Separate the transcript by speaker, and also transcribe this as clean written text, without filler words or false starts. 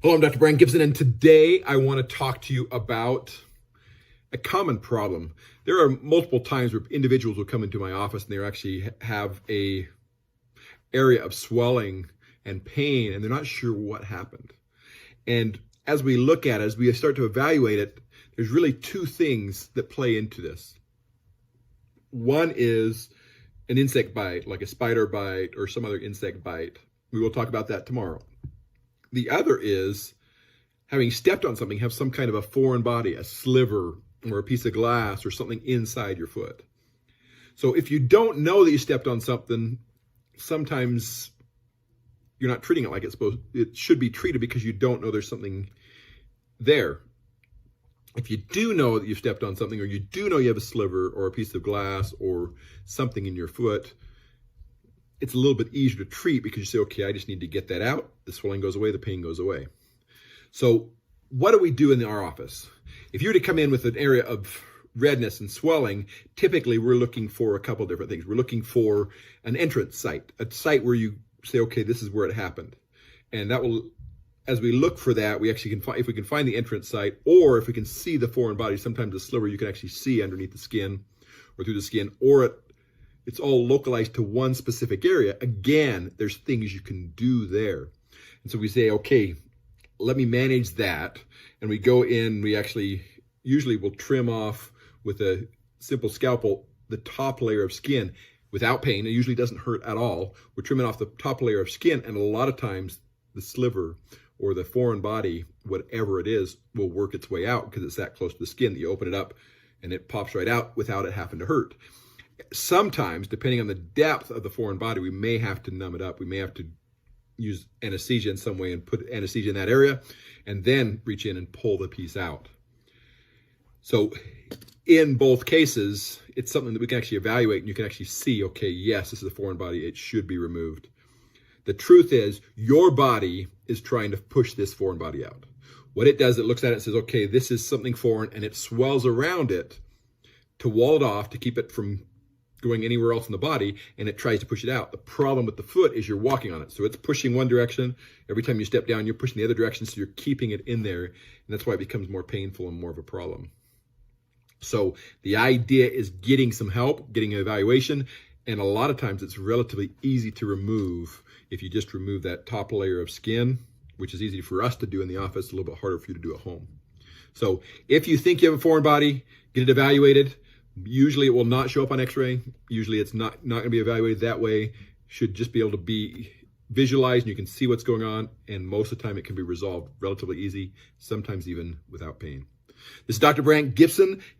Speaker 1: Hello, I'm Dr. Brandt Gibson, and today I want to talk to you about a common problem. There are multiple times where individuals will come into my office and they actually have a area of swelling and pain, and they're not sure what happened. And as we look at it, as we start to evaluate it, there's really two things that play into this. One is an insect bite, like a spider bite or some other insect bite. We will talk about that tomorrow. The other is having stepped on something, have some kind of a foreign body, a sliver or a piece of glass or something inside your foot. So if you don't know that you stepped on something, sometimes you're not treating it like it should be treated because you don't know there's something there. If you do know that you stepped on something, or you do know you have a sliver or a piece of glass or something in your foot, it's a little bit easier to treat because you say, okay, I just need to get that out. The swelling goes away, the pain goes away. So what do we do in our office? If you were to come in with an area of redness and swelling, typically we're looking for a couple different things. We're looking for an entrance site, a site where you say, okay, this is where it happened. And that will, as we look for that, we actually can find, if we can find the entrance site, or if we can see the foreign body, sometimes the sliver you can actually see underneath the skin or through the skin, or it's all localized to one specific area. Again, there's things you can do there. And so we say, okay, let me manage that. And we go in, we actually usually will trim off with a simple scalpel the top layer of skin without pain. It usually doesn't hurt at all. We're trimming off the top layer of skin, and a lot of times the sliver or the foreign body, whatever it is, will work its way out because it's that close to the skin that you open it up and it pops right out without it having to hurt. Sometimes, depending on the depth of the foreign body, we may have to numb it up. We may have to use anesthesia in some way and put anesthesia in that area and then reach in and pull the piece out. So in both cases, it's something that we can actually evaluate, and you can actually see, okay, yes, this is a foreign body. It should be removed. The truth is, your body is trying to push this foreign body out. What it does, it looks at it and says, okay, this is something foreign, and it swells around it to wall it off, to keep it from going anywhere else in the body, and it tries to push it out. The problem with the foot is you're walking on it. So it's pushing one direction. Every time you step down, you're pushing the other direction, so you're keeping it in there, and that's why it becomes more painful and more of a problem. So the idea is getting some help, getting an evaluation, and a lot of times it's relatively easy to remove if you just remove that top layer of skin, which is easy for us to do in the office, a little bit harder for you to do at home. So if you think you have a foreign body, get it evaluated. Usually it will not show up on x-ray. Usually it's not going to be evaluated that way. Should just be able to be visualized and you can see what's going on. And most of the time it can be resolved relatively easy, sometimes even without pain. This is Dr. Brandt Gibson.